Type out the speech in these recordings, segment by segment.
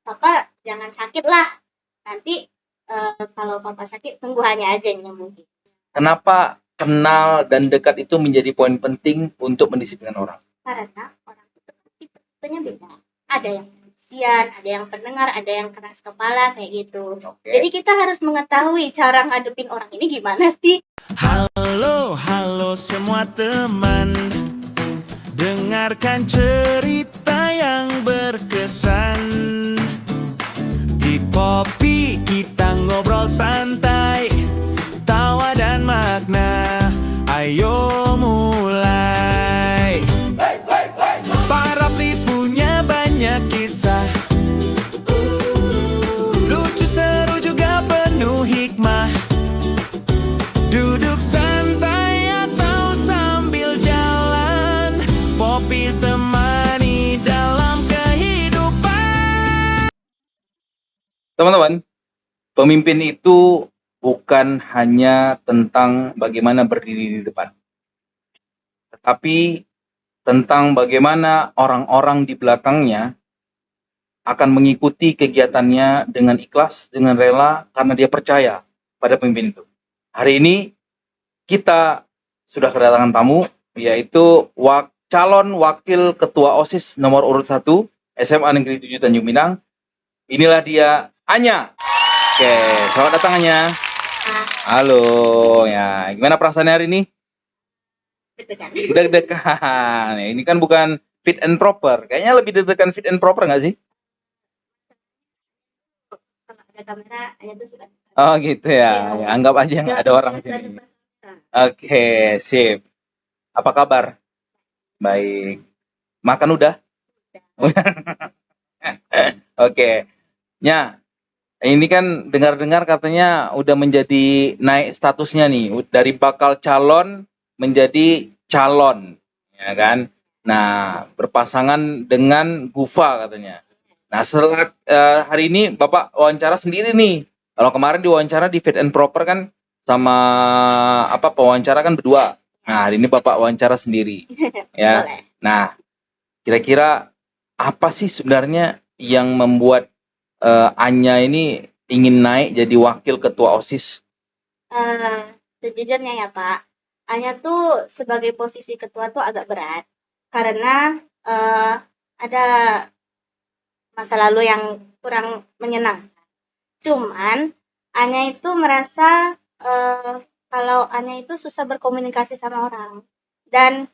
Papa jangan sakit lah. Nanti kalau Papa sakit, tunggu hanya aja yang nyembuhin. Kenapa kenal dan dekat itu menjadi poin penting untuk mendisiplinkan orang? Karena orang itu tipenya beda. Ada yang emosian, ada yang pendengar, ada yang keras kepala kayak gitu. Jadi kita harus mengetahui cara ngadepin orang ini gimana sih. Halo semua teman, dengarkan cerita yang berkesan. Di Poppy kita ngobrol santai, tawa dan makna. Ayo mulai. Pak Rafli punya banyak kisah, lucu, seru, juga penuh hikmah. Duduk santai atau sambil jalan, Poppy temani dalam kehidupan. Teman-teman, pemimpin itu bukan hanya tentang bagaimana berdiri di depan, tetapi tentang bagaimana orang-orang di belakangnya akan mengikuti kegiatannya dengan ikhlas, dengan rela, karena dia percaya pada pemimpin itu. Hari ini kita sudah kedatangan tamu, yaitu calon wakil ketua OSIS nomor urut 1 SMA Negeri 7 Tanjung Pinang. Inilah dia, Anya. Oke, selamat datang Anya. Halo, ya gimana perasaannya hari ini? Deg-degan. Ya, ini kan bukan fit and proper. Kayaknya lebih deg-degan fit and proper nggak sih? Kalau ada kamera, Anya tuh suka. Oh gitu ya. Ya anggap aja nggak ada orang sini. Oke, sip. Apa kabar? Baik. Makan udah? Oke. Nya, ini kan dengar-dengar katanya udah menjadi naik statusnya nih, dari bakal calon menjadi calon, ya kan? Nah, berpasangan dengan Gufa katanya. Nah, setelah hari ini Bapak wawancara sendiri nih. Kalau kemarin diwawancara di Fit and Proper kan sama pewawancara kan berdua. Nah, hari ini Bapak wawancara sendiri. Ya. Nah, kira-kira apa sih sebenarnya yang membuat Anya ini ingin naik jadi wakil ketua OSIS? Sejujurnya ya Pak, Anya tuh sebagai posisi ketua tuh agak berat. Karena ada masa lalu yang kurang menyenangkan. Cuman Anya itu merasa kalau Anya itu susah berkomunikasi sama orang. Dan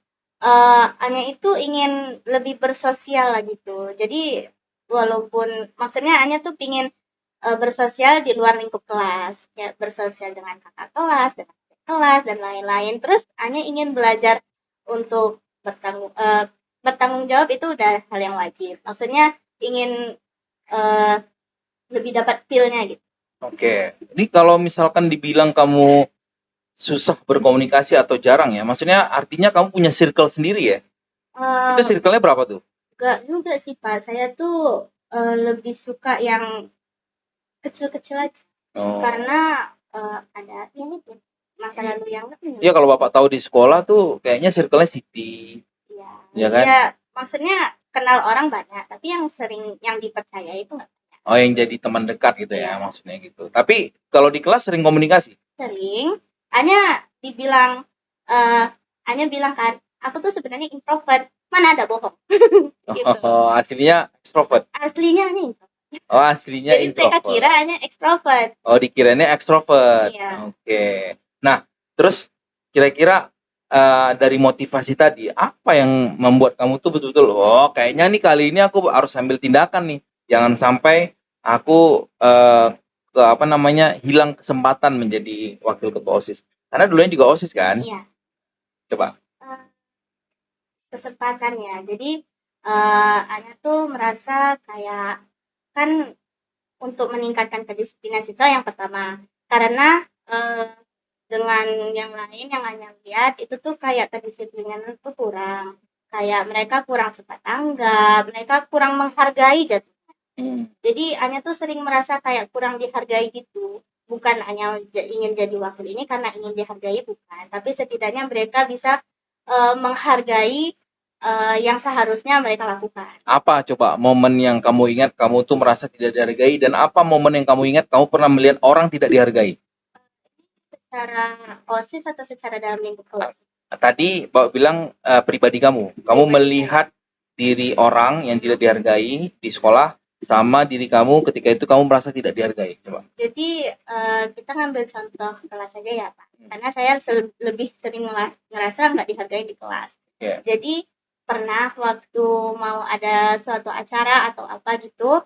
Anya itu ingin lebih bersosial lah gitu. Jadi walaupun maksudnya Anya tuh pingin bersosial di luar lingkup kelas, ya bersosial dengan kakak kelas, dengan adik kelas dan lain-lain. Terus Anya ingin belajar untuk bertanggung jawab, itu udah hal yang wajib. Maksudnya ingin lebih dapat feel-nya gitu. Oke, ini kalau misalkan dibilang kamu susah berkomunikasi atau jarang ya, maksudnya artinya kamu punya circle sendiri ya? Itu circle-nya berapa tuh? Enggak juga sih Pak, saya tuh lebih suka yang kecil-kecil aja. Karena ada ini tuh masa lalu yang Iya, kalau Bapak tahu di sekolah tuh kayaknya circle-nya Siti. Iya. Ya kan? Ya, maksudnya kenal orang banyak, tapi yang sering yang dipercaya itu enggak. Oh, yang jadi teman dekat gitu ya, maksudnya gitu. Tapi kalau di kelas sering komunikasi? Sering. Anya bilang kan, aku tuh sebenarnya introvert. Mana ada bohong. Gitu. Aslinya extrovert? Aslinya Anya introvert. Oh, aslinya introvert. Jadi kira Anya extrovert. Oh, dikiranya extrovert. Iya. Oke. Nah, terus kira-kira dari motivasi tadi, apa yang membuat kamu tuh betul-betul, kayaknya nih kali ini aku harus ambil tindakan nih. Jangan sampai aku hilang kesempatan menjadi wakil ketua OSIS. Karena dulunya juga OSIS kan? Iya. Coba. Kesempatannya. Jadi Anya tuh merasa kayak kan untuk meningkatkan kedisiplinan siswa yang pertama. Karena dengan yang lain yang Anya lihat itu tuh kayak kedisiplinan itu kurang. Kayak mereka kurang cepat tanggap, mereka kurang menghargai jatuhnya. Jadi Anya tuh sering merasa kayak kurang dihargai gitu. Bukan hanya ingin jadi wakil ini karena ingin dihargai, bukan. Tapi setidaknya mereka bisa menghargai yang seharusnya mereka lakukan. Apa coba momen yang kamu ingat kamu tuh merasa tidak dihargai, dan apa momen yang kamu ingat kamu pernah melihat orang tidak dihargai? Secara OSIS atau secara dalam lingkup kelas? Tadi Bapak bilang pribadi kamu melihat diri orang yang tidak dihargai di sekolah sama diri kamu ketika itu kamu merasa tidak dihargai. Coba. Jadi kita ngambil contoh kelas aja ya Pak, karena saya lebih sering ngerasa nggak dihargai di kelas. Yeah. Jadi pernah waktu mau ada suatu acara atau apa gitu,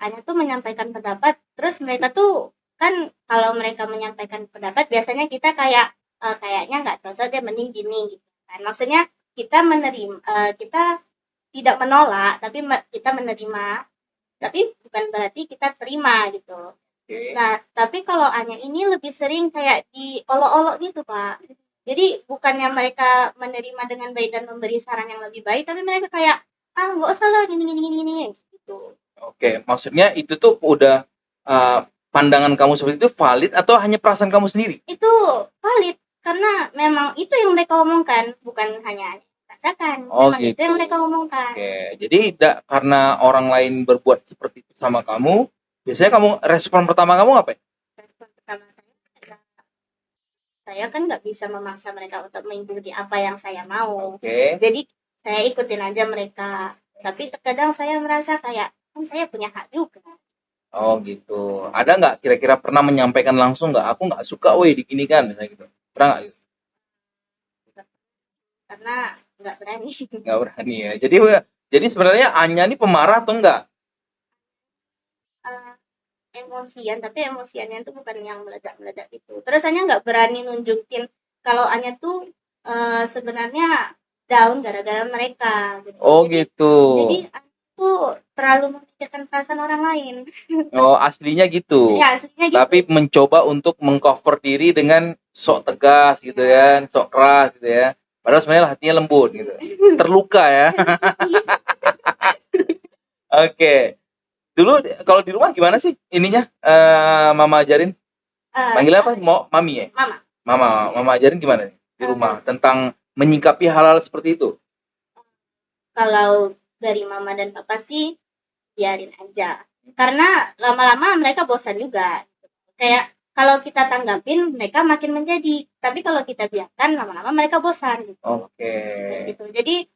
Anya tuh menyampaikan pendapat, terus mereka tuh kan kalau mereka menyampaikan pendapat biasanya kita kayak kayaknya nggak cocok deh, mending gini gitu kan. Maksudnya kita menerima, kita tidak menolak, tapi kita menerima, tapi bukan berarti kita terima gitu. Okay. Nah, tapi kalau Anya ini lebih sering kayak diolok-olok gitu Pak. Jadi bukannya mereka menerima dengan baik dan memberi saran yang lebih baik, tapi mereka kayak nggak usah lah gini gitu. Oke, maksudnya itu tuh udah pandangan kamu seperti itu valid atau hanya perasaan kamu sendiri? Itu valid karena memang itu yang mereka omongkan, bukan hanya rasakan. Memang gitu. Itu yang mereka omongkan. Oke, jadi karena orang lain berbuat seperti itu sama kamu, biasanya kamu respon pertama kamu apa? Respon pertama saya kan nggak bisa memaksa mereka untuk mengikuti apa yang saya mau. Oke. Jadi saya ikutin aja mereka. Tapi terkadang saya merasa kayak kan saya punya hak juga. Oh gitu. Ada nggak kira-kira pernah menyampaikan langsung nggak? Aku nggak suka woi diginikan misalnya gitu. Pernah nggak gitu? Karena nggak berani. Nggak berani ya. Jadi sebenarnya Anya ini pemarah atau enggak? Emosian, tapi emosiannya itu bukan yang meledak-meledak itu. Terus Anya nggak berani nunjukin kalau Anya tuh sebenarnya down gara-gara mereka. Gitu. Oh gitu. Jadi aku terlalu memikirkan perasaan orang lain. Oh aslinya gitu. Ya, aslinya gitu. Tapi mencoba untuk mengcover diri dengan sok tegas gitu kan, sok keras gitu ya. Padahal sebenarnya hatinya lembut gitu. Terluka ya. Oke. Dulu kalau di rumah gimana sih ininya? Mama ajarin? Panggilnya apa? Mami ya? Mama ajarin gimana di rumah tentang menyikapi hal-hal seperti itu? Kalau dari mama dan papa sih biarin aja. Karena lama-lama mereka bosan juga. Kayak kalau kita tanggapin mereka makin menjadi. Tapi kalau kita biarkan lama-lama mereka bosan gitu. Oke. Gitu. Jadi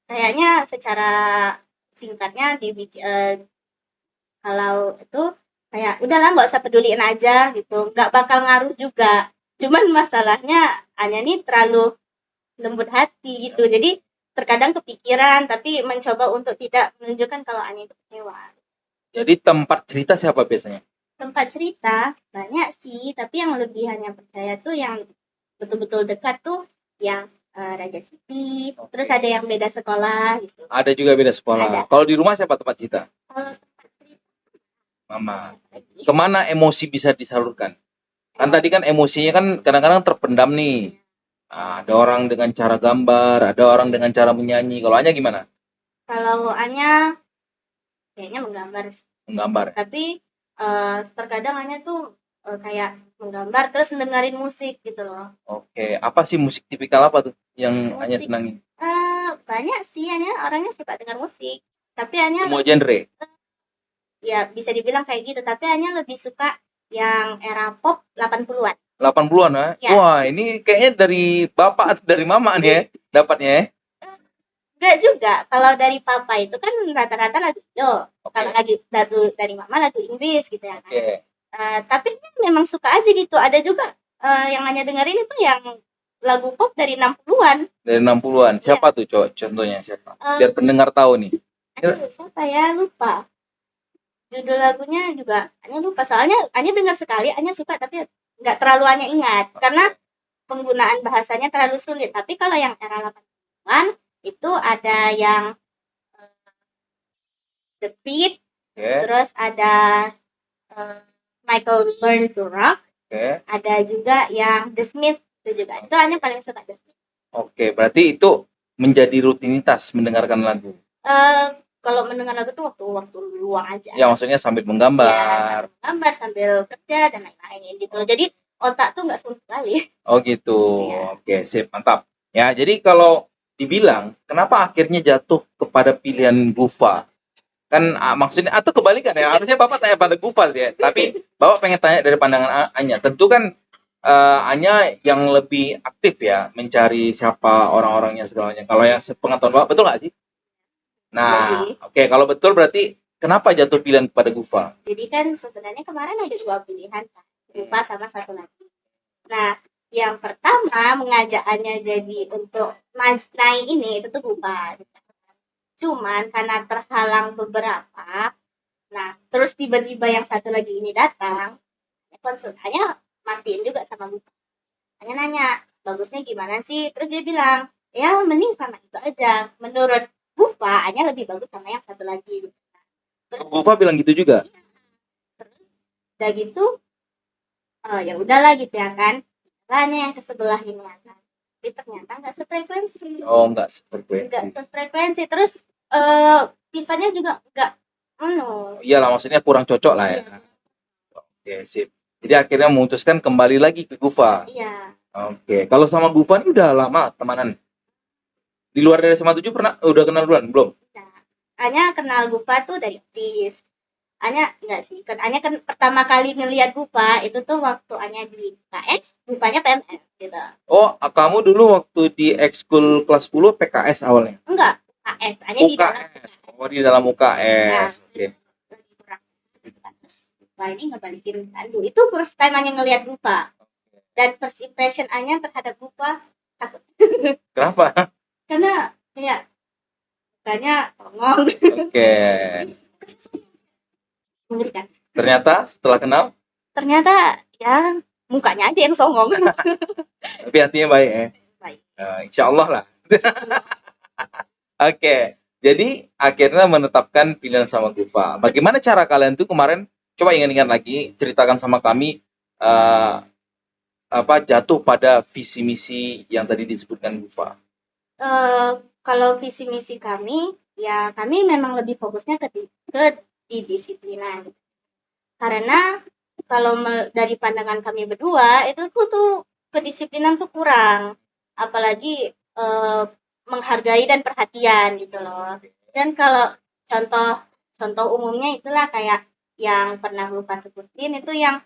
kayaknya secara singkatnya kalau itu kayak udahlah nggak usah peduliin aja gitu, nggak bakal ngaruh juga. Cuman masalahnya Anya nih terlalu lembut hati gitu, jadi terkadang kepikiran tapi mencoba untuk tidak menunjukkan kalau Anya itu kecewa. Jadi tempat cerita siapa biasanya? Tempat cerita banyak sih, tapi yang lebih hanya percaya tuh yang betul-betul dekat tuh yang Raja Siti, terus ada yang beda sekolah gitu. Ada juga beda sekolah. Kalau di rumah siapa tempat cerita? Kalau tempat cerita Mama. Kemana emosi bisa disalurkan? Kan tadi kan emosinya kan kadang-kadang terpendam nih. Ada orang dengan cara gambar, ada orang dengan cara menyanyi. Kalau Anya gimana? Kalau Anya kayaknya menggambar sih. Menggambar. Tapi terkadang Anya tuh kayak menggambar terus dengerin musik gitu loh. Oke, apa sih musik tipikal apa tuh yang Anya senangi? Banyak sih, Anya orangnya suka dengar musik. Tapi Anya semua genre? Ya bisa dibilang kayak gitu, tapi Anya lebih suka yang era pop 80-an. 80-an ya? Wah, ini kayaknya dari bapak atau dari mama nih ya dapatnya ya? Enggak juga. Kalau dari papa itu kan rata-rata lagu Indo. Kalau lagu dari mama lagu Inggris gitu ya kan. Tapi memang suka aja gitu. Ada juga yang Anya dengerin itu yang lagu pop dari 60-an. Dari 60-an. Siapa tuh contohnya siapa? Biar pendengar tahu nih. Aduh, siapa ya? Lupa. Judul lagunya juga Anya lupa. Soalnya Anya dengar sekali, Anya suka tapi nggak terlalu Anya ingat. Karena penggunaan bahasanya terlalu sulit. Tapi kalau yang era 80-an itu ada yang The Beat, terus ada Michael Learn to Rock, ada juga yang The Smith itu juga. Itu Anya paling suka The Smith. Oke, berarti itu menjadi rutinitas mendengarkan lagu. Kalau mendengar lagu tuh waktu luang aja. Ya maksudnya sambil menggambar. Ya, sambil kerja dan lain-lain gitu. Jadi otak tuh nggak suntuk kali. Oh gitu. Ya. Oke, sip, mantap. Ya, jadi kalau dibilang kenapa akhirnya jatuh kepada pilihan Gufa? Kan maksudnya atau kebalikan ya, harusnya Bapak tanya pada Gufa ya. Tapi Bapak pengen tanya dari pandangan Anya. Tentu kan Anya yang lebih aktif ya mencari siapa orang-orangnya segala macam. Kalau yang sepengetahuan Bapak betul nggak sih? Nah, oke, kalau betul berarti kenapa jatuh pilihan kepada Gufa? Jadi kan sebenarnya kemarin ada 2 pilihan kan, Gufa sama satu lagi. Nah, yang pertama mengajakannya jadi untuk naik ini itu tuh Gufa. Cuman karena terhalang beberapa, nah terus tiba-tiba yang satu lagi ini datang, konsultannya mastiin juga sama Gufa. Hanya nanya, bagusnya gimana sih? Terus dia bilang, ya mending sama itu aja. Menurut Gufa, hanya lebih bagus sama yang satu lagi. Terus, Gufa bilang gitu juga. terus udah gitu, ya udahlah gitu ya kan. Hanya yang ke sebelah ini kan. Tapi ternyata nggak sefrekuensi. Oh, nggak sefrekuensi. Nggak sefrekuensi. Terus sifatnya juga nggak, Iyalah, maksudnya kurang cocok lah ya. Iya. Oke, sip. Jadi akhirnya memutuskan kembali lagi ke Gufa. Iya. Oke, kalau sama Gufa ini udah lama temanan. Di luar dari SMA 7 pernah udah kenal duluan belum? Nah, Anya kenal Gufa tuh dari OSIS. Anya enggak sih, kan Anya kan pertama kali ngelihat Gufa itu tuh waktu Anya di KX, Gufanya PMS gitu. Oh, kamu dulu waktu di ekskul kelas 10 PKS awalnya? Enggak, KS. Anya di dalam UKS. Oh, di dalam UKS. Oke. lagi kurang gitu kan. Terus Gufa ini ngebalikin Tandu. Itu first time Anya ngelihat Gufa. Dan first impression Anya terhadap Gufa takut. Kenapa? Karena kayak mukanya songong. Oke. Mengerikan. Ternyata setelah kenal, Ternyata ya mukanya aja yang songong. tapi hatinya baik ya. Baik. Insya Allah lah. Oke. Jadi akhirnya menetapkan pilihan sama Gufa. Bagaimana cara kalian tuh kemarin? Coba ingat-ingat lagi, ceritakan sama kami jatuh pada visi misi yang tadi disebutkan Gufa. Kalau visi misi kami, ya kami memang lebih fokusnya ke disiplinan. Karena kalau dari pandangan kami berdua, itu tuh kedisiplinan tuh kurang. Apalagi menghargai dan perhatian gitu loh. Dan kalau contoh umumnya itulah kayak yang pernah lupa sebutin itu yang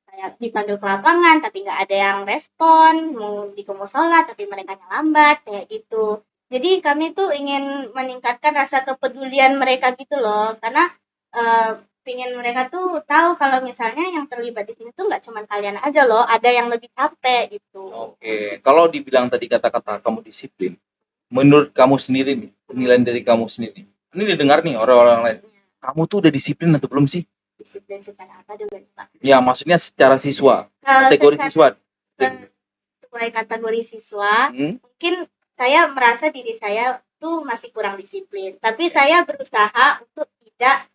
kayak dipanggil ke lapangan tapi nggak ada yang respon, mau sholat tapi mereka lambat kayak gitu. Jadi kami tuh ingin meningkatkan rasa kepedulian mereka gitu loh, karena pingin mereka tuh tahu kalau misalnya yang terlibat di sini tuh nggak cuma kalian aja loh, ada yang lebih capek gitu. Oke, kalau dibilang tadi kata-kata kamu disiplin, menurut kamu sendiri nih, penilaian dari kamu sendiri, ini didengar nih orang-orang lain, kamu tuh udah disiplin atau belum sih? Disiplin secara apa juga Pak? Ya, maksudnya secara siswa, kategori siswa. Sesuai kategori siswa, mungkin saya merasa diri saya tuh masih kurang disiplin. Tapi saya berusaha untuk tidak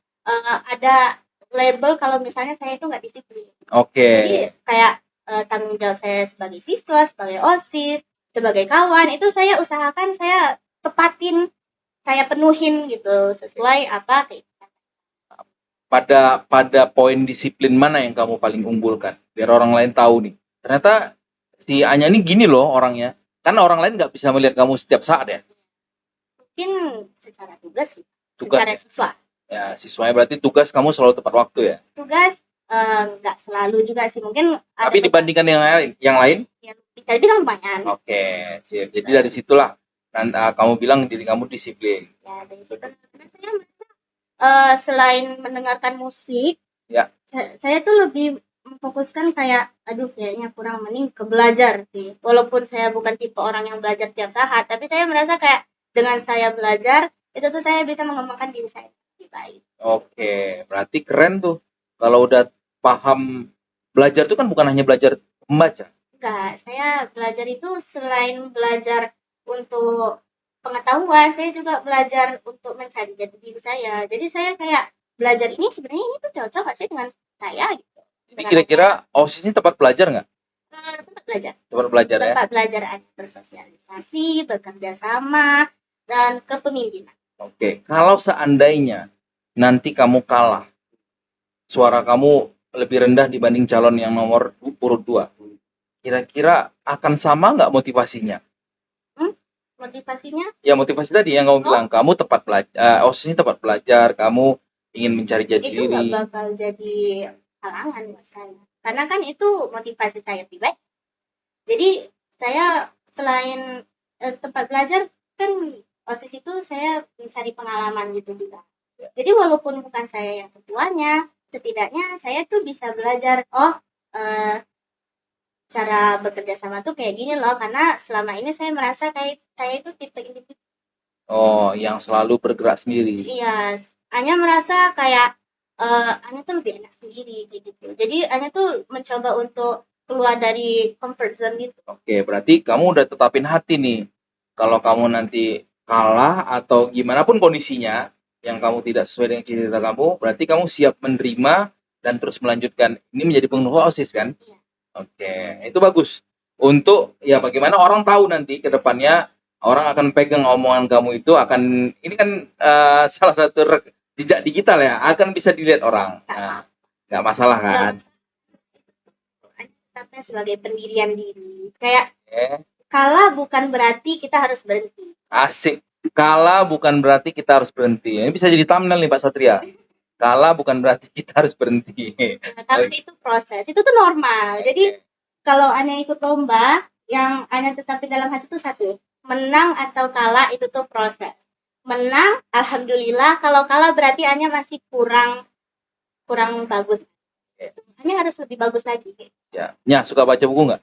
ada label kalau misalnya saya itu nggak disiplin. Oke. Jadi kayak tanggung jawab saya sebagai siswa, sebagai OSIS, sebagai kawan, itu saya usahakan saya tepatin, saya penuhin gitu sesuai apa keinginan. Pada poin disiplin mana yang kamu paling unggulkan? Biar orang lain tahu nih. Ternyata si Anya ini gini loh orangnya. Kan orang lain nggak bisa melihat kamu setiap saat ya. Mungkin secara tugas sih. Tugas secara ya? siswa. Ya, siswanya berarti tugas kamu selalu tepat waktu ya. Tugas nggak selalu juga sih. Mungkin tapi dibandingkan yang lain? Ya, bisa dibilang lumayan. Oke, siap. Jadi dari situlah kamu bilang diri kamu disiplin. Ya, dari situ karena saya merasa selain mendengarkan musik, ya, saya tuh lebih memfokuskan kayak, aduh kayaknya kurang, mending ke belajar sih. Walaupun saya bukan tipe orang yang belajar tiap saat, tapi saya merasa kayak dengan saya belajar, itu tuh saya bisa mengembangkan diri saya lebih baik. Oke, berarti keren tuh. Kalau udah paham belajar itu kan bukan hanya belajar membaca. Enggak, saya belajar itu selain belajar untuk pengetahuan, saya juga belajar untuk mencari jati diri saya. Jadi saya kayak belajar ini sebenarnya ini tuh cocok nggak sih dengan saya gitu. Jadi kira-kira OSIS ini tempat belajar nggak? Tempat belajar. Tempat belajar ya. Tempat belajar bersosialisasi, bekerja sama, dan kepemimpinan. Oke, kalau seandainya nanti kamu kalah, suara kamu lebih rendah dibanding calon yang nomor urut 2, kira-kira akan sama nggak motivasinya? Motivasinya Ya motivasi tadi yang kamu bilang, kamu tepat belajar, OSIS tepat belajar, kamu ingin mencari jati itu nggak diri. bakal jadi halangan buat saya. Karena kan itu motivasi saya pribadi. Jadi saya selain tempat belajar kan OSIS itu saya mencari pengalaman gitu juga. Jadi walaupun bukan saya yang ketuanya, setidaknya saya tuh bisa belajar cara bekerja sama tuh kayak gini loh, karena selama ini saya merasa kayak saya itu tipe individu. Oh, yang selalu bergerak sendiri. Iya, Anya merasa kayak Anya tuh lebih enak sendiri gitu. Jadi Anya tuh mencoba untuk keluar dari comfort zone gitu. Oke, berarti kamu udah tetapin hati nih. Kalau kamu nanti kalah atau gimana pun kondisinya yang kamu tidak sesuai dengan cita-cita kamu, berarti kamu siap menerima dan terus melanjutkan. Ini menjadi pengurus OSIS kan? Iya. Oke, itu bagus. Untuk ya bagaimana orang tahu nanti ke depannya orang akan pegang omongan kamu itu akan ini kan salah satu jejak digital ya, akan bisa dilihat orang. Nah, nggak masalah kan? Tapi sebagai pendirian diri. Kayak kalah bukan berarti kita harus berhenti. Asik. Kalah bukan berarti kita harus berhenti. Ini bisa jadi thumbnail nih Pak Satria. Kalah bukan berarti kita harus berhenti. Nah, karena itu proses, itu tuh normal. Jadi kalau Anya ikut lomba, yang Anya tetapi dalam hati itu satu, menang atau kalah itu tuh proses. Menang, alhamdulillah. Kalau kalah berarti Anya masih kurang bagus. Anya harus lebih bagus lagi. Ya, suka baca buku nggak?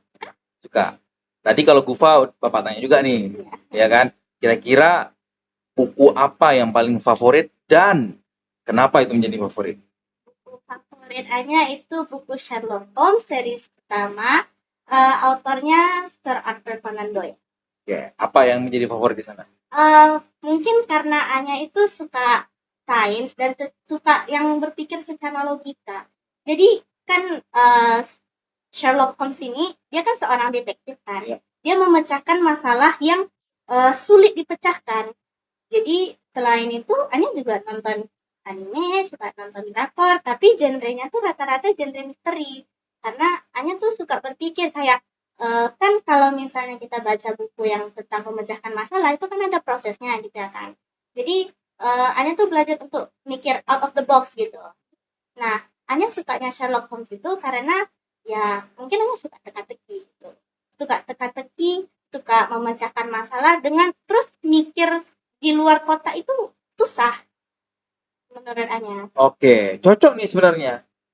Suka. Tadi kalau Gufa, Bapak tanya juga nih, ya kan? Kira-kira buku apa yang paling favorit dan kenapa itu menjadi favorit? Buku favorit Anya itu buku Sherlock Holmes series pertama, autornya Sir Arthur Conan Doyle. Oke, apa yang menjadi favorit di sana? Mungkin karena Anya itu suka sains dan suka yang berpikir secara logika. Jadi kan Sherlock Holmes ini dia kan seorang detektif kan. Dia memecahkan masalah yang sulit dipecahkan. Jadi selain itu Anya juga nonton anime, suka nonton drakor, tapi genrenya tuh rata-rata genre misteri. Karena Anya tuh suka berpikir kayak kan kalau misalnya kita baca buku yang tentang memecahkan masalah itu kan ada prosesnya gitu ya kan. Jadi Anya tuh belajar untuk mikir out of the box gitu. Nah, Anya sukanya Sherlock Holmes itu karena ya mungkin Anya suka teka-teki gitu. Suka teka-teki, suka memecahkan masalah dengan terus mikir di luar kota itu susah menurut Anya. Oke, cocok nih sebenarnya.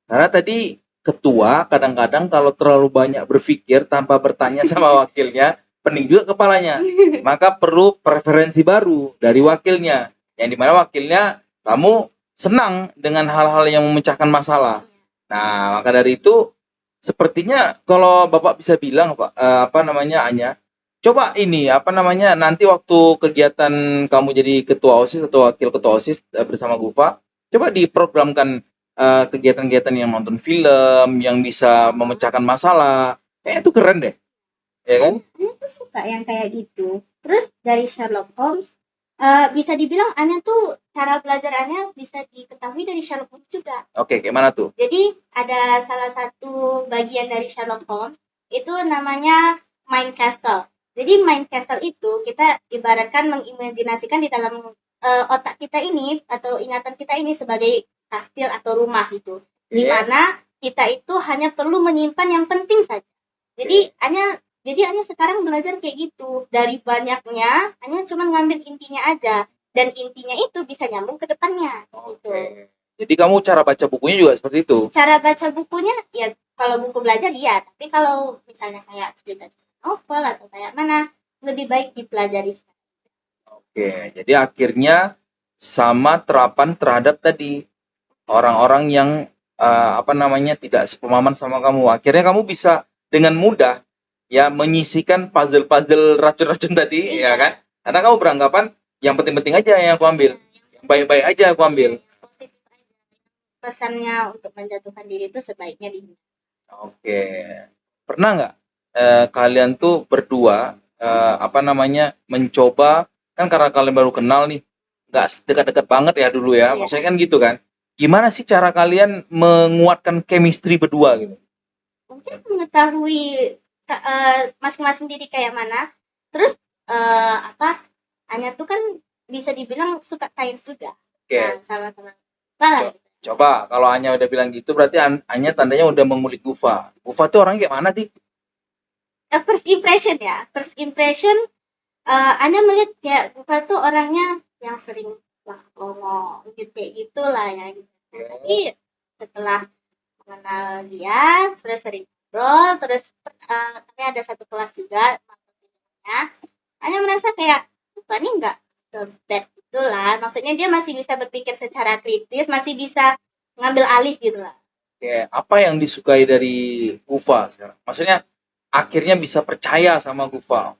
Karena tadi ketua kadang-kadang kalau terlalu banyak berpikir tanpa bertanya sama wakilnya, pening juga kepalanya. Maka perlu preferensi baru dari wakilnya. Yang dimana wakilnya kamu senang dengan hal-hal yang memecahkan masalah. Nah, maka dari itu sepertinya kalau Bapak bisa bilang Pak, Anya, coba ini nanti waktu kegiatan kamu jadi ketua OSIS atau wakil ketua OSIS bersama Gufa, coba diprogramkan kegiatan-kegiatan yang nonton film, yang bisa memecahkan masalah. Itu keren deh. Ya kan? Anya tuh suka yang kayak gitu. Terus dari Sherlock Holmes bisa dibilang Anya tuh cara belajarannya bisa diketahui dari Sherlock Holmes juga. Oke, gimana tuh? Jadi ada salah satu bagian dari Sherlock Holmes itu namanya Mind Castle. Jadi Mind Castle itu kita ibaratkan mengimajinasikan di dalam otak kita ini atau ingatan kita ini sebagai kastil atau rumah gitu. Di mana kita itu hanya perlu menyimpan yang penting saja. Jadi Anya sekarang belajar kayak gitu. Dari banyaknya, Anya cuma ngambil intinya aja. Dan intinya itu bisa nyambung ke depannya. Gitu. Jadi kamu cara baca bukunya juga seperti itu? Cara baca bukunya, ya kalau buku belajar iya. Tapi kalau misalnya kayak cerita novel atau kayak mana, lebih baik dipelajari. Oke, jadi akhirnya sama terapan terhadap tadi orang-orang yang tidak sepemahaman sama kamu. Akhirnya kamu bisa dengan mudah ya menyisikan puzzle-puzzle racun-racun tadi, ya kan? Karena kamu beranggapan yang penting-penting aja yang aku ambil, yang baik-baik aja aku ambil. Pesannya untuk menjatuhkan diri itu sebaiknya Oke, pernah nggak kalian tuh berdua mencoba, kan karena kalian baru kenal nih, nggak dekat-dekat banget ya dulu ya, maksudnya kan gitu kan? Gimana sih cara kalian menguatkan chemistry berdua gitu? Mungkin mengetahui masing-masing diri kayak mana, terus Anya tuh kan bisa dibilang suka sains juga. Oke. Nah, sama teman. Malah Coba kalau Anya udah bilang gitu berarti Anya tandanya udah mengulik Gufa. Gufa tuh orangnya kayak mana sih? first impression ya. First impression Anya melihat kayak Gufa tuh orangnya yang sering ngomong gitu kayak gitulah ya gitu. Tapi setelah mengenal dia, terus sering ngobrol, terus kami ada satu kelas juga, ya. Hanya merasa kayak Gufa ini nggak sebad itulah, maksudnya dia masih bisa berpikir secara kritis, masih bisa ngambil alih gitu lah. Oke, apa yang disukai dari Gufa sekarang? Maksudnya akhirnya bisa percaya sama Gufa.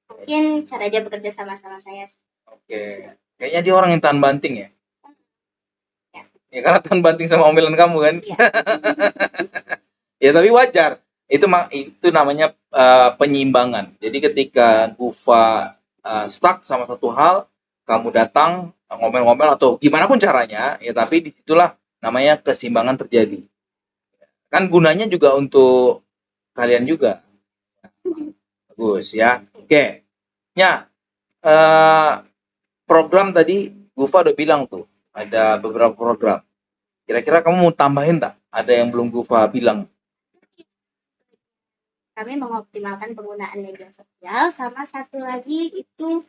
Mungkin cara dia bekerja sama saya sih. Oke, kayaknya dia orang yang tahan banting ya. Ya. Ya karena tahan banting sama omelan kamu kan. Iya. Ya tapi wajar. Itu namanya penyiimbangan. Jadi ketika Gufa stuck sama satu hal, kamu datang ngomel-ngomel atau gimana pun caranya, ya tapi disitulah namanya keseimbangan terjadi. Kan gunanya juga untuk kalian juga. Bagus ya. Oke. Ya. Program tadi Gufa udah bilang tuh ada beberapa program. Kira-kira kamu mau tambahin tak? Ada yang belum Gufa bilang? Kami mengoptimalkan penggunaan media sosial, sama satu lagi itu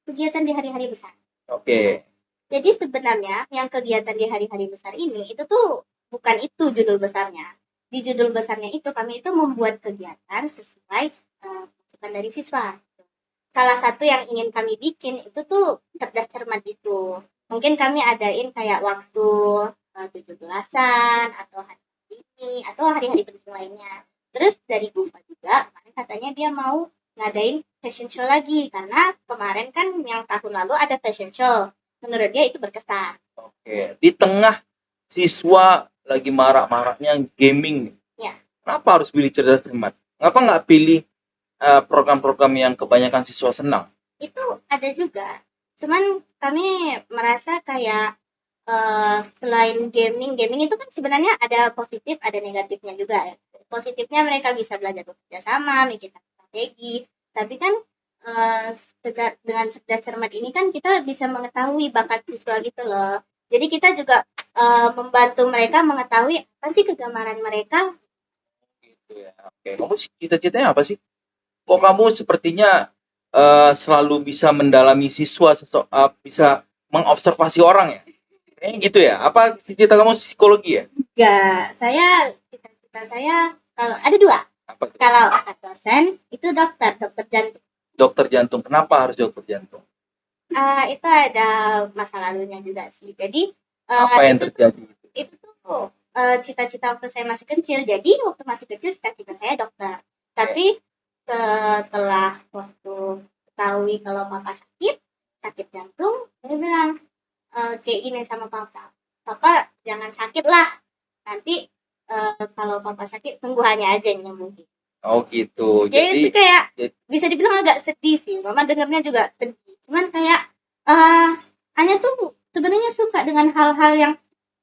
kegiatan di hari-hari besar. Oke. Jadi sebenarnya yang kegiatan di hari-hari besar ini itu tuh bukan itu judul besarnya. Di judul besarnya itu kami itu membuat kegiatan sesuai masukan dari siswa. Salah satu yang ingin kami bikin itu tuh cerdas cermat itu. Mungkin kami adain kayak waktu 17-an atau hari ini atau hari-hari penting lainnya. Terus dari Gufa juga kemarin katanya dia mau ngadain fashion show lagi karena kemarin kan yang tahun lalu ada fashion show. Menurut dia itu berkesan. Oke. Di tengah siswa lagi marak-maraknya gaming, Ya. kenapa harus pilih cerdas cermat? Kenapa nggak pilih program-program yang kebanyakan siswa senang? Itu ada juga. Cuman kami merasa kayak selain gaming itu kan sebenarnya ada positif, ada negatifnya juga ya. Positifnya mereka bisa belajar bekerja sama, mikirkan strategi. Tapi kan dengan cerdas cermat ini kan kita bisa mengetahui bakat siswa gitu loh. Jadi kita juga membantu mereka mengetahui apa sih kegemaran mereka. Gitu ya. Oke. Kamu cita-citanya apa sih? Kok kamu sepertinya selalu bisa mendalami siswa, bisa mengobservasi orang ya? Kayaknya gitu ya. Apa cita kamu psikologi ya? Enggak, cita-cita saya kalau ada dua. Apa? Kalau dosen itu dokter jantung. Dokter jantung. Kenapa harus dokter jantung? Itu ada masa lalunya juga sih. Jadi Apa yang terjadi? Itu tuh cita-cita waktu saya masih kecil. Jadi waktu masih kecil cita-cita saya dokter. Tapi setelah waktu ketahui kalau papa sakit jantung, saya bilang kayak gini sama papa jangan sakit lah. Nanti kalau papa sakit tunggu hanya aja yang mungkin. Oh gitu. Jadi itu kayak bisa dibilang agak sedih sih. Mama dengarnya juga sedih. Cuman kayak Anya tuh sebenarnya suka dengan hal-hal yang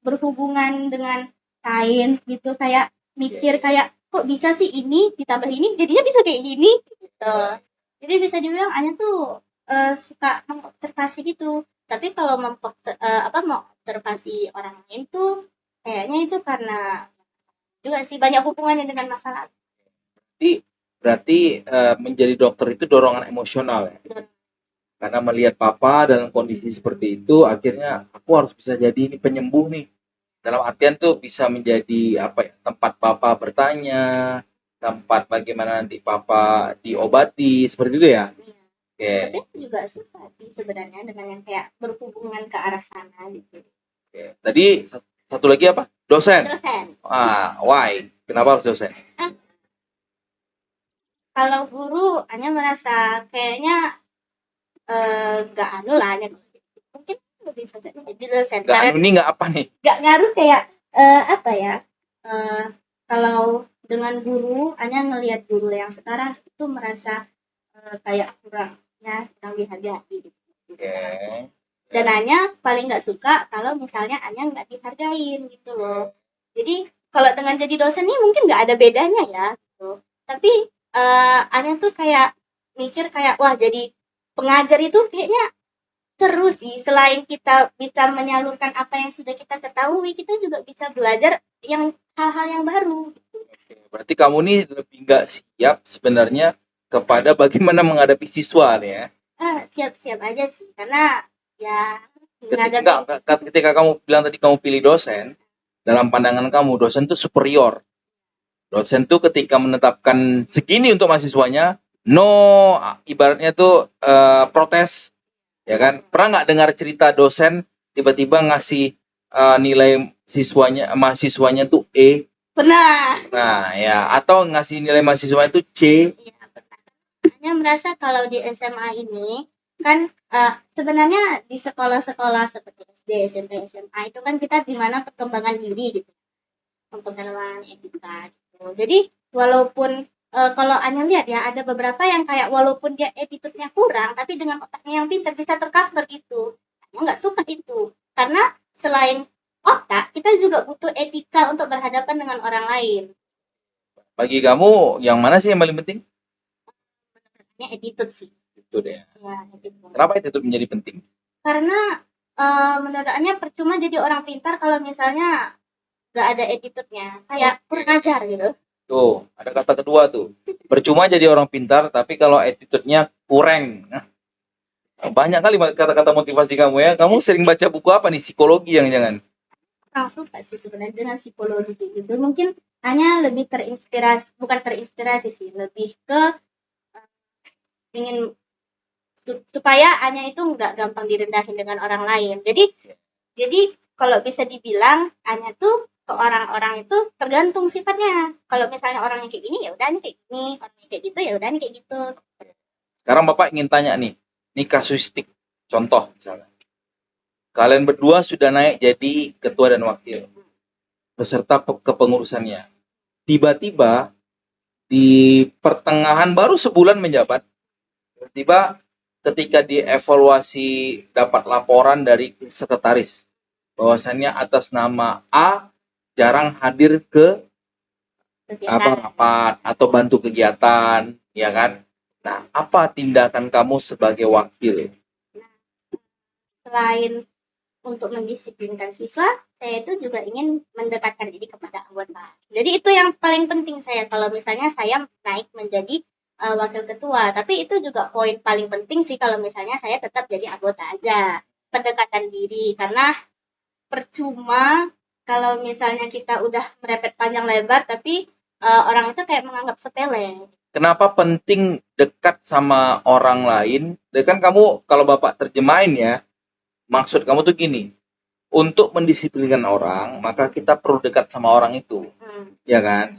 berhubungan dengan sains gitu, kayak mikir kayak kok bisa sih ini ditambah ini jadinya bisa kayak gini gitu. Jadi bisa dibilang Anya tuh suka mengobservasi gitu. Tapi kalau mengobservasi orang lain tuh kayaknya itu karena juga sih banyak hubungannya dengan masalah. Berarti menjadi dokter itu dorongan emosional ya. Karena melihat papa dalam kondisi seperti itu, akhirnya aku harus bisa jadi ini penyembuh nih. Dalam artian tuh bisa menjadi tempat papa bertanya, tempat bagaimana nanti papa diobati, seperti itu ya. Iya. Tapi aku juga suka sih sebenarnya dengan yang kayak berhubungan ke arah sana gitu. Oke. Tadi satu lagi apa? Dosen. Why? Kenapa harus dosen? Kalau guru Anya merasa kayaknya nggak lah Anya mungkin lebih cocoknya jadi dosen. Nggak apa nih? Nggak ngaruh kayak kalau dengan guru Anya ngelihat guru yang sekarang itu merasa kayak kurang dihargai gitu. Okay. Dan Anya paling nggak suka kalau misalnya Anya nggak dihargain gitu loh. Jadi kalau dengan jadi dosen nih mungkin nggak ada bedanya ya gitu. Tapi Anya tuh kayak mikir kayak wah jadi pengajar itu kayaknya seru sih. Selain kita bisa menyalurkan apa yang sudah kita ketahui, kita juga bisa belajar yang hal-hal yang baru. Oke, berarti kamu nih lebih nggak siap sebenarnya kepada bagaimana menghadapi siswa nih ya. Siap-siap aja sih, karena ya Ketika kamu bilang tadi kamu pilih dosen, dalam pandangan kamu dosen itu superior. Dosen tuh ketika menetapkan segini untuk mahasiswanya, no, ibaratnya tuh protes, ya kan? Pernah nggak dengar cerita dosen tiba-tiba ngasih nilai mahasiswanya tuh E? pernah. Nah, ya, atau ngasih nilai mahasiswanya tuh C? Iya, pernah. Hanya merasa kalau di SMA ini kan sebenarnya di sekolah-sekolah seperti SD, SMP, SMA itu kan kita di mana perkembangan diri gitu, pengenalan etika gitu. Jadi walaupun kalau Anya lihat ya ada beberapa yang kayak walaupun dia attitude-nya kurang tapi dengan otaknya yang pintar bisa tercover gitu. Anya nggak suka itu karena selain otak kita juga butuh etika untuk berhadapan dengan orang lain. Bagi kamu yang mana sih yang paling penting? Ini attitude sih. Itu deh. Ya, attitude. Kenapa itu menjadi penting? Karena menurut Anya percuma jadi orang pintar kalau misalnya nggak ada attitude-nya, kayak kurang ajar gitu. Tuh, ada kata kedua tuh. Percuma jadi orang pintar, tapi kalau attitude-nya kurang. Nah, banyak kali kata-kata motivasi kamu ya. Kamu sering baca buku apa nih? Psikologi yang jangan? Kurang suka sih sebenarnya dengan psikologi gitu. Mungkin hanya lebih terinspirasi, bukan terinspirasi sih, lebih ke ingin supaya Anya itu nggak gampang direndahin dengan orang lain. Jadi kalau bisa dibilang Anya tuh ke orang-orang itu tergantung sifatnya. Kalau misalnya orangnya kayak gini ya udah nih kayak gini, orangnya kayak gitu ya udah nih kayak gitu. Sekarang Bapak ingin tanya nih, ini kasuistik. Contoh misalnya. Kalian berdua sudah naik jadi ketua dan wakil beserta kepengurusannya. Tiba-tiba di pertengahan baru sebulan menjabat, tiba-tiba ketika dievaluasi dapat laporan dari sekretaris bahwasannya atas nama A jarang hadir ke rapat atau bantu kegiatan, ya kan? Nah, apa tindakan kamu sebagai wakil? Selain untuk mendisiplinkan siswa, saya itu juga ingin mendekatkan diri kepada anggota. Jadi itu yang paling penting saya kalau misalnya saya naik menjadi wakil ketua. Tapi itu juga poin paling penting sih kalau misalnya saya tetap jadi anggota aja. Pendekatan diri, karena percuma kalau misalnya kita udah merepet panjang lebar tapi orang itu kayak menganggap sepele. Kenapa penting dekat sama orang lain? Kan kamu kalau Bapak terjemahin ya, maksud kamu tuh gini, untuk mendisiplinkan orang, maka kita perlu dekat sama orang itu. Ya kan?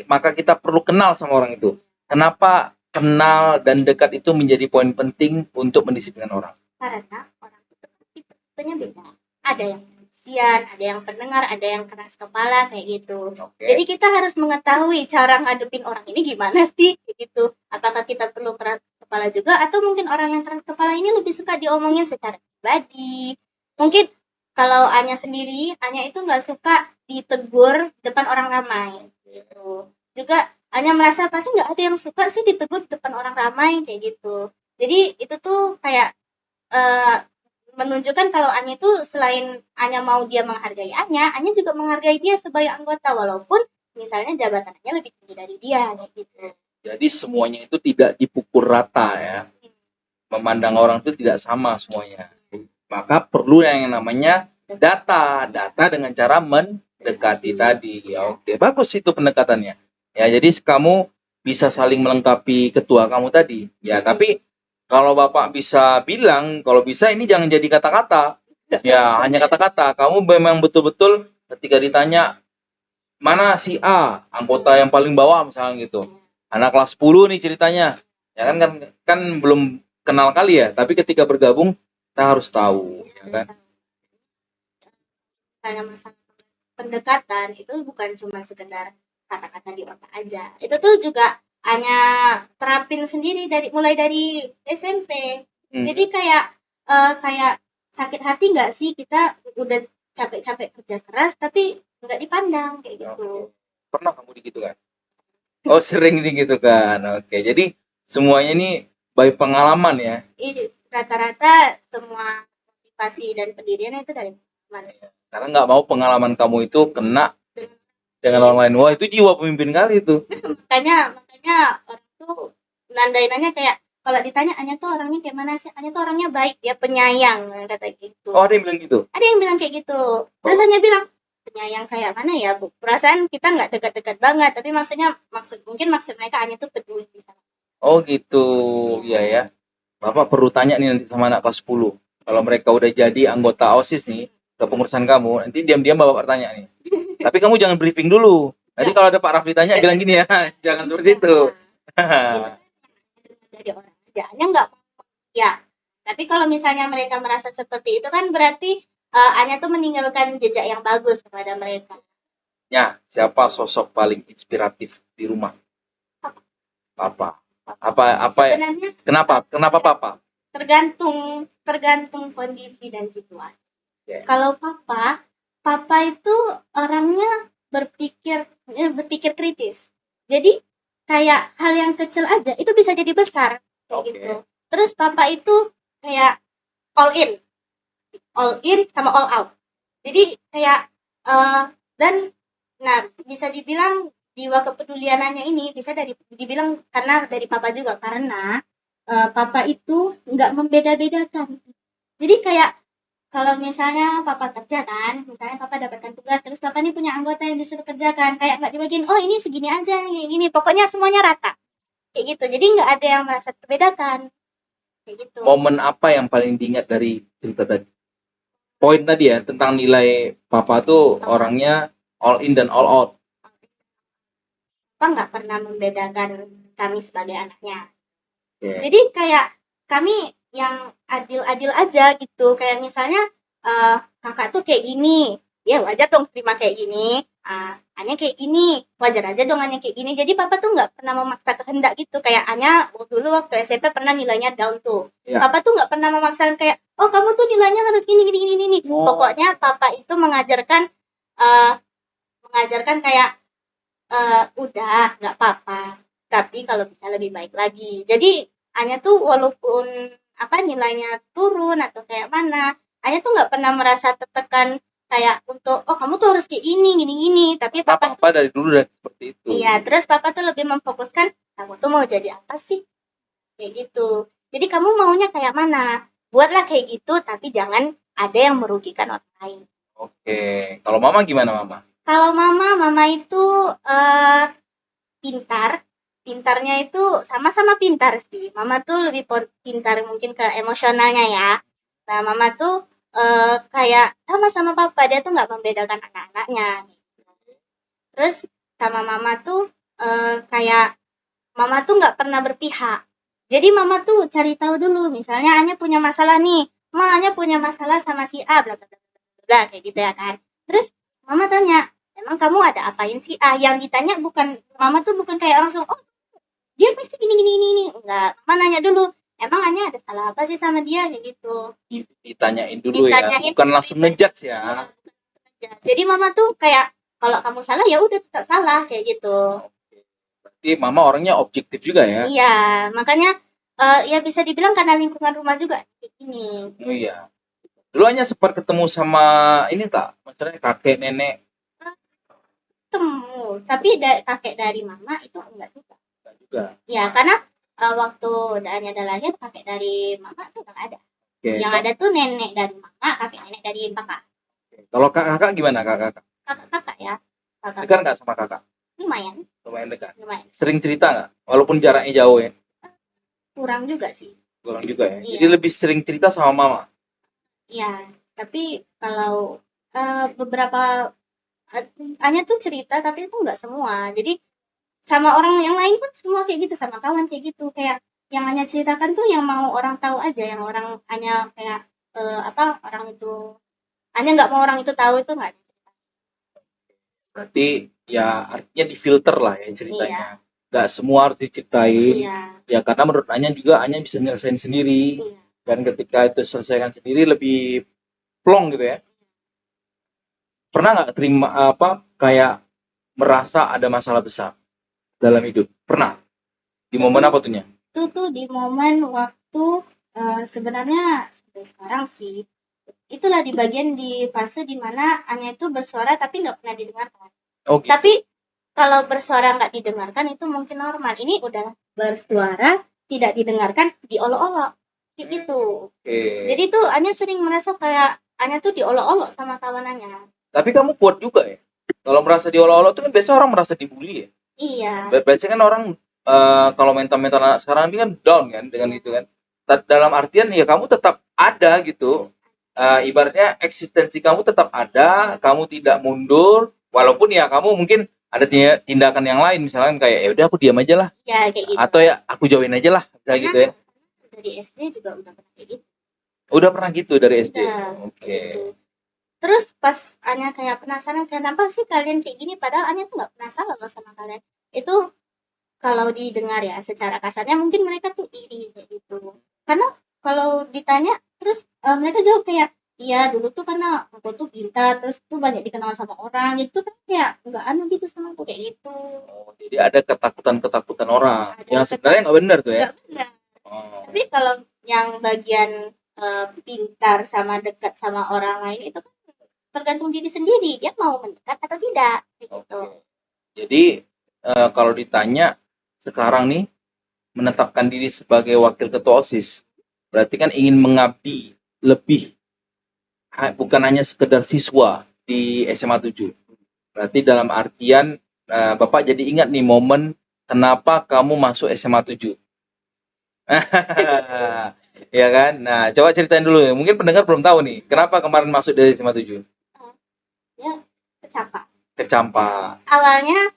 Maka kita perlu kenal sama orang itu. Kenapa kenal dan dekat itu menjadi poin penting untuk mendisiplinkan orang? Karena orang itu tipenya beda. Ada yang emosian, ada yang pendengar, ada yang keras kepala kayak gitu. Jadi kita harus mengetahui cara ngadepin orang ini gimana sih gitu. Apakah kita perlu keras kepala juga atau mungkin orang yang keras kepala ini lebih suka diomongin secara pribadi. Mungkin kalau Anya sendiri, Anya itu nggak suka ditegur depan orang ramai gitu. Juga Anya merasa pasti nggak ada yang suka sih ditegur depan orang ramai kayak gitu. Jadi itu tuh kayak menunjukkan kalau Anya itu selain Anya mau dia menghargai Anya juga menghargai dia sebagai anggota walaupun misalnya jabatannya lebih tinggi dari dia kayak gitu. Jadi semuanya itu tidak dipukul rata ya. Memandang orang itu tidak sama semuanya. Maka perlu yang namanya data dengan cara mendekati tadi. Ya, oke, bagus itu pendekatannya. Ya, jadi kamu bisa saling melengkapi ketua kamu tadi. Ya, tapi kalau Bapak bisa bilang, kalau bisa ini jangan jadi kata-kata. Ya, hanya kata-kata. Kamu memang betul-betul ketika ditanya mana si A, anggota yang paling bawah misalnya gitu. Anak kelas 10 nih ceritanya. Ya kan belum kenal kali ya, tapi ketika bergabung kita harus tahu, ya kan? Misalnya masalah pendekatan itu bukan cuma sekedar kata-kata di otak aja. Itu tuh juga hanya terapin sendiri mulai dari SMP. Jadi kayak sakit hati nggak sih kita udah capek-capek kerja keras tapi nggak dipandang kayak gitu. Pernah kamu digitu kan? Oh, sering digitu kan? Oke, jadi semuanya ini by pengalaman ya. Rata-rata semua motivasi dan pendirian itu dari pengalaman. Karena nggak mau pengalaman kamu itu kena dengan orang lain. Wah, itu jiwa pemimpin kali itu. Makanya orang tuh nandainannya kayak kalau ditanya Anya tuh orangnya kayak mana sih? Anya tuh orangnya baik, dia penyayang, kata gitu. Oh, ada yang bilang gitu. Ada yang bilang kayak gitu. Terus Anya bilang, penyayang kayak mana ya, Bu? Perasaan kita nggak dekat-dekat banget, tapi maksud mereka Anya tuh peduli bisa. Oh gitu. Iya ya. Bapak perlu tanya nih nanti sama anak kelas 10. Kalau mereka udah jadi anggota OSIS nih, kepengurusan kamu, nanti diam-diam Bapak bertanya nih. Tapi kamu jangan briefing dulu. Nanti kalau ada Pak Rafli tanya, bilang gini ya, jangan seperti itu. Dari orang aja, Anya nggak ya. Tapi kalau misalnya mereka merasa seperti itu kan berarti Anya tuh meninggalkan jejak yang bagus kepada mereka. Ya, siapa sosok paling inspiratif di rumah? Papa. Apa ya? Sebenarnya Kenapa Papa? tergantung kondisi dan situasi. Yeah. Kalau papa itu orangnya berpikir kritis. Jadi kayak hal yang kecil aja itu bisa jadi besar kayak gitu. Terus papa itu kayak all in sama all out. Jadi kayak dan bisa dibilang jiwa kepeduliannya ini bisa dibilang karena dari papa juga, karena papa itu nggak membeda-bedakan. Jadi kayak kalau misalnya papa kerja kan, misalnya papa dapatkan tugas, terus papa ini punya anggota yang disuruh kerjakan, kayak nggak dibagiin, oh ini segini aja, kayak gini, pokoknya semuanya rata, kayak gitu. Jadi nggak ada yang merasa terbedakan, kayak gitu. Momen apa yang paling diingat dari cerita tadi? Poin tadi ya, tentang nilai papa tuh orangnya all in dan all out. Papa nggak pernah membedakan kami sebagai anaknya. Yeah. Jadi kayak kami yang adil-adil aja gitu. Kayak misalnya kakak tuh kayak gini, ya wajar dong terima kayak gini. Anya kayak gini, wajar aja dong Anya kayak gini. Jadi papa tuh nggak pernah memaksa kehendak gitu. Kayak Anya dulu waktu SMP pernah nilainya down tuh. Yeah. Papa tuh nggak pernah memaksakan kayak, oh kamu tuh nilainya harus gini. Oh. Pokoknya papa itu mengajarkan kayak udah nggak apa-apa. Tapi kalau bisa lebih baik lagi. Jadi Anya tuh walaupun nilainya turun atau kayak mana, Anya tuh nggak pernah merasa tertekan kayak untuk kamu tuh harus kayak gini. Tapi papa dari dulu udah seperti itu. Iya, terus papa tuh lebih memfokuskan kamu tuh mau jadi apa sih, kayak gitu. Jadi kamu maunya kayak mana? Buatlah kayak gitu, tapi jangan ada yang merugikan orang lain. Oke. Kalau mama gimana mama? Kalau mama itu pintarnya itu sama-sama pintar sih. Mama tuh lebih pintar mungkin ke emosionalnya ya. Nah, mama tuh kayak sama-sama papa, dia tuh nggak membedakan anak-anaknya. Terus sama mama tuh kayak mama tuh nggak pernah berpihak. Jadi mama tuh cari tahu dulu. Misalnya Anya punya masalah nih, Anya punya masalah sama si A, bla bla bla kayak gitu ya kan. Terus mama tanya, emang kamu ada apain sih A? Yang ditanya mama tuh bukan kayak langsung, oh dia pasti gini. Enggak, mama nanya dulu, emang Anya ada salah apa sih sama dia, kayak gitu. Ditanyain dulu ya, bukan langsung ngejudge ya. Jadi mama tuh kayak, kalau kamu salah ya udah tetap salah, kayak gitu. Berarti mama orangnya objektif juga ya? Iya, makanya ya bisa dibilang karena lingkungan rumah juga kayak gini. Oh iya. Dulu Anya sempat ketemu sama ini tak? Maksudnya kakek nenek? Ketemu, tapi kakek dari mama itu enggak juga. Ya, karena waktu Anya ada lahir, kakek dari mama tuh nggak ada. Okay. Yang ada tuh nenek dari mama, kakek nenek dari papa. Kalau kakak gimana kakak? Kakak ya. Dekat nggak sama kakak? Lumayan dekat. Lumayan. Sering cerita nggak? Walaupun jaraknya jauh ya? Kurang juga sih. Kurang juga ya? Iya. Jadi lebih sering cerita sama mama? Iya, tapi kalau beberapa Anya tuh cerita, tapi itu nggak semua. Jadi sama orang yang lain pun semua kayak gitu, sama kawan kayak gitu. Kayak yang Anya ceritakan tuh yang mau orang tahu aja, yang orang Anya kayak orang itu Anya nggak mau orang itu tahu, itu nggak. Berarti ya artinya difilter lah ya ceritanya. Iya. Nggak semua harus diceritain. Iya. Ya karena menurut Anya juga Anya bisa nyelesain sendiri. Iya. Dan ketika itu selesaikan sendiri lebih plong gitu ya. Pernah nggak terima kayak merasa ada masalah besar dalam hidup? Pernah? Di momen apa tuhnya? itu tuh di momen waktu sebenarnya sampai sekarang sih itulah di bagian di fase dimana Anya itu bersuara tapi nggak pernah didengarkan. Oh gitu. Tapi kalau bersuara nggak didengarkan itu mungkin normal. Ini udah bersuara tidak didengarkan diolok-olok kayak gitu. Oke. Jadi tuh Anya sering merasa kayak Anya tuh diolok-olok sama kawanannya. Tapi kamu kuat juga ya. Kalau merasa diolok-olok itu kan biasa orang merasa dibully ya. Iya. Biasanya kan orang kalau mental-mental anak sekarang ini kan down kan dengan itu kan. Dalam artian ya kamu tetap ada gitu. Ibaratnya eksistensi kamu tetap ada, kamu tidak mundur, walaupun ya kamu mungkin ada tindakan yang lain, misalnya kayak ya udah aku diam aja lah, Ya kayak gitu. atau ya aku jauhin aja lah, misalnya gitu ya. Dari SD juga udah pernah kayak gitu. Udah pernah gitu dari SD. Udah, Oke. gitu. Terus pas Anya kayak penasaran kenapa sih kalian kayak gini, padahal Anya tuh nggak penasaran loh sama kalian. Itu kalau didengar ya secara kasarnya mungkin mereka tuh iri kayak gitu. Karena kalau ditanya terus mereka jawab kayak iya dulu tuh karena aku tuh pintar terus tuh banyak dikenal sama orang itu kan kayak nggak anu gitu sama aku kayak gitu. Oh, jadi ada ketakutan orang Ada yang sebenarnya nggak benar tuh ya. Nggak benar. Oh. Tapi kalau yang bagian pintar sama dekat sama orang lain itu kan tergantung diri sendiri dia mau mendekat atau tidak gitu. Oke. Jadi kalau ditanya sekarang nih menetapkan diri sebagai wakil ketua OSIS, berarti kan ingin mengabdi lebih, bukan hanya sekedar siswa di SMA 7. Berarti dalam artian Bapak jadi ingat nih momen kenapa kamu masuk SMA 7. Ya kan? Nah, coba ceritain dulu ya. Mungkin pendengar belum tahu nih, kenapa kemarin masuk dari SMA 7? Ya, kecapa. Kecampak. Awalnya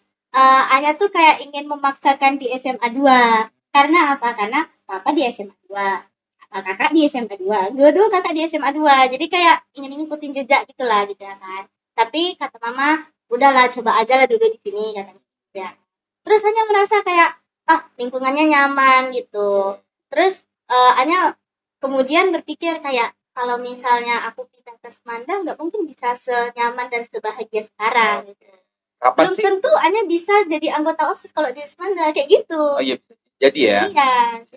Anya tuh kayak ingin memaksakan di SMA 2. Karena apa? Karena papa di SMA 2. Kakak di SMA 2. Dua-dua kakak di SMA 2. Jadi kayak ingin ngikutin jejak gitulah gitu ya kan. Tapi kata mama, udahlah coba aja lah dulu di sini katanya. Ya. Terus Anya merasa kayak lingkungannya nyaman gitu. Terus Anya kemudian berpikir kayak kalau misalnya aku pindah ke Semanda nggak mungkin bisa senyaman dan sebahagia sekarang gitu. Kapan Belum sih? tentu Anya bisa jadi anggota OSIS kalau di Semanda kayak gitu. Oh iya, jadi ya. Iya.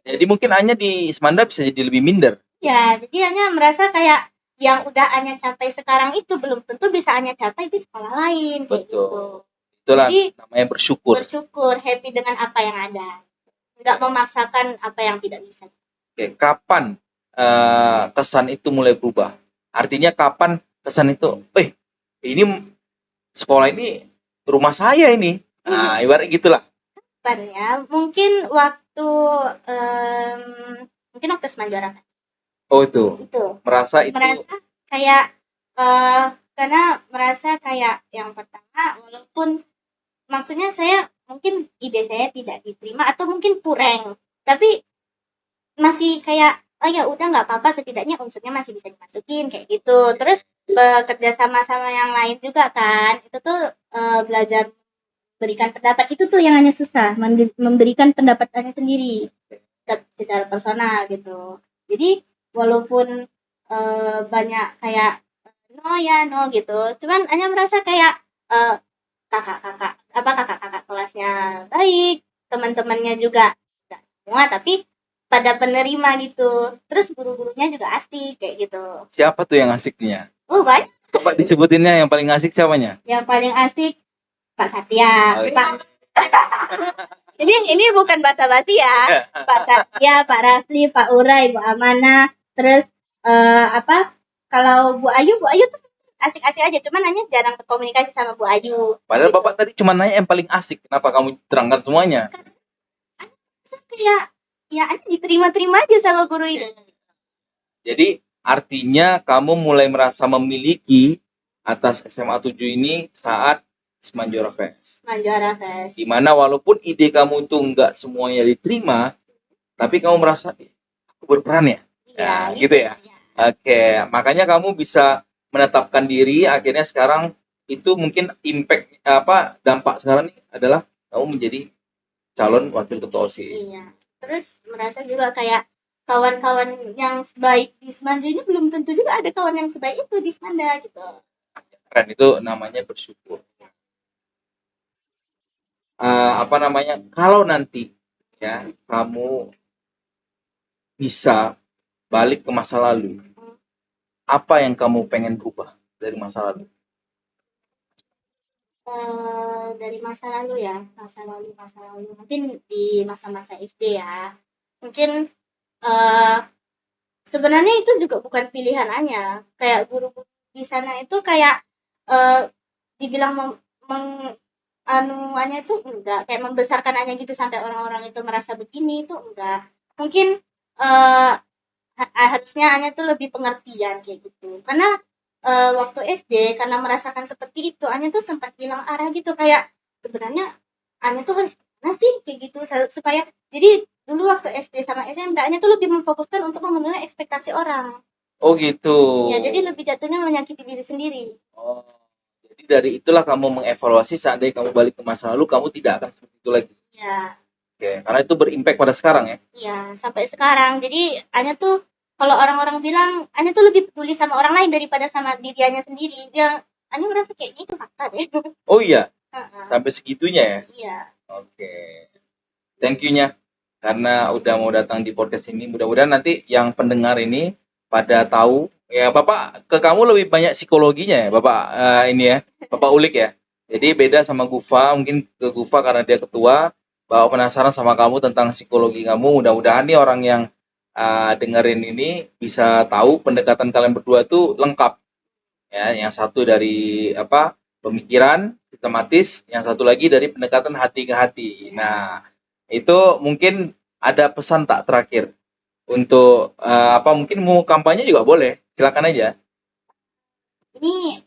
Jadi mungkin Anya di Semanda bisa jadi lebih minder. Ya, jadi Anya merasa kayak yang udah Anya capai sekarang itu belum tentu bisa Anya capai di sekolah lain kayak Betul. gitu. Itulah Jadi namanya bersyukur. bersyukur, happy dengan apa yang ada. Nggak memaksakan apa yang tidak bisa. Oke, kapan kesan itu mulai berubah? Artinya kapan kesan itu, ini sekolah ini rumah saya ini. Nah, ibarat gitulah. Ya, mungkin waktu Semanjara. Oh itu. Itu. Merasa kayak karena merasa kayak yang pertama walaupun maksudnya saya mungkin ide saya tidak diterima atau mungkin kurang, tapi masih kayak oh ya udah nggak apa-apa setidaknya unsurnya masih bisa dimasukin kayak gitu. Terus bekerja sama yang lain juga kan itu tuh belajar berikan pendapat itu tuh yang hanya susah memberikan pendapatannya sendiri secara personal gitu. Jadi walaupun banyak kayak no gitu, cuman hanya merasa kayak kakak kelasnya baik, teman-temannya juga tidak semua tapi pada penerima gitu. Terus guru-gurunya juga asik kayak gitu. Siapa tuh yang asiknya? Banyak. Coba disebutinnya yang paling asik siapanya? Yang paling asik Pak Satya. Oh, iya. Pak ini bukan basa-basi ya. Pak Satya, Pak Rafli, Pak Urai, Bu Amana, terus kalau Bu Ayu tuh asik-asik aja, cuman hanya jarang berkomunikasi sama Bu Ayu. Padahal Bapak tadi cuma nanya yang paling asik, kenapa kamu terangkan semuanya? Kayak ya diterima-terima aja sama guru ini. Jadi artinya kamu mulai merasa memiliki atas SMA 7 ini saat Semanjora Fest. Semanjora Fest. Dimana walaupun ide kamu itu nggak semuanya diterima, tapi kamu merasa aku berperan ya. Iya, gitu ya. Oke, makanya kamu bisa menetapkan diri. Akhirnya sekarang itu mungkin impact dampak sekarang ini adalah kamu menjadi calon wakil ketua OSIS. Iya. Terus merasa juga kayak kawan-kawan yang sebaik di Semanda ini belum tentu juga ada kawan yang sebaik itu di Semanda gitu. Keren, itu namanya bersyukur. Kalau nanti ya kamu bisa balik ke masa lalu, apa yang kamu pengen rubah dari masa lalu? Dari masa lalu ya, masa lalu. Mungkin di masa-masa SD ya. Mungkin eh sebenarnya itu juga bukan pilihan Anya. Kayak guru-guru di sana itu kayak dibilang Anya itu enggak, kayak membesarkan Anya gitu sampai orang-orang itu merasa begini itu enggak. Mungkin eh harusnya Anya tuh lebih pengertian kayak gitu. Karena waktu SD karena merasakan seperti itu Anya tuh sempat hilang arah gitu, kayak sebenarnya Anya tuh harus gimana sih kayak gitu supaya jadi dulu waktu SD sama SMP Anya tuh lebih memfokuskan untuk memenuhi ekspektasi orang. Oh gitu. Ya, jadi lebih jatuhnya menyakiti diri sendiri. Oh, jadi dari itulah kamu mengevaluasi seandainya kamu balik ke masa lalu kamu tidak akan seperti itu lagi. Ya, Oke, karena itu berimpact pada sekarang ya. ya sampai sekarang. Jadi Anya tuh kalau orang-orang bilang Anya tuh lebih peduli sama orang lain daripada sama dirinya sendiri. Anya merasa kayak gitu fakta deh. Oh iya, Heeh. sampai segitunya ya. Iya. Oke. Thank you-nya karena udah mau datang di podcast ini. Mudah-mudahan nanti yang pendengar ini pada tahu ya, Bapak ke kamu lebih banyak psikologinya ya, Bapak ini ya, Bapak Ulik ya. Jadi beda sama Gufa, mungkin ke Gufa karena dia ketua, Bapak penasaran sama kamu tentang psikologi kamu. Mudah-mudahan nih orang yang dengerin ini bisa tahu pendekatan kalian berdua tuh lengkap. Ya, yang satu dari apa? Pemikiran sistematis, yang satu lagi dari pendekatan hati ke hati. Nah, itu mungkin ada pesan tak terakhir untuk apa mungkin mau kampanye juga boleh, silakan aja. Ini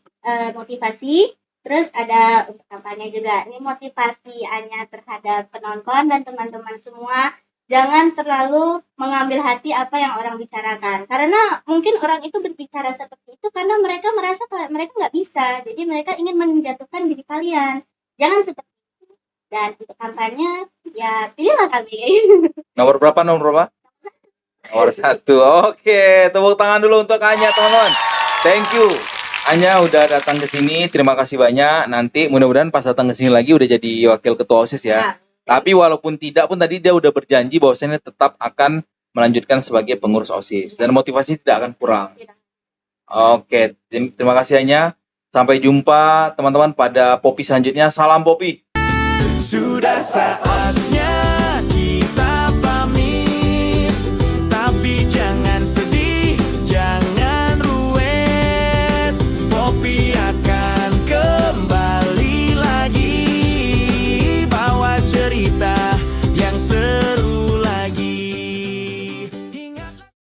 motivasi, terus ada untuk kampanye juga. Ini motivasi Anya terhadap penonton dan teman-teman semua. Jangan terlalu mengambil hati apa yang orang bicarakan. Karena mungkin orang itu berbicara seperti itu karena mereka merasa mereka nggak bisa. Jadi mereka ingin menjatuhkan diri kalian. Jangan seperti itu. Dan untuk kampanye, ya pilihlah kami. Nomor berapa? Nomor 1. Oke, tepuk tangan dulu untuk Anya, teman-teman. Thank you. Anya udah datang ke sini, terima kasih banyak. Nanti mudah-mudahan pas datang ke sini lagi udah jadi wakil ketua OSIS ya. Tapi walaupun tidak pun tadi dia udah berjanji bahwasanya tetap akan melanjutkan sebagai pengurus OSIS dan motivasi tidak akan kurang. Oke, terima kasih Anya. Sampai jumpa teman-teman pada Popi selanjutnya. Salam Popi. Sudah saatnya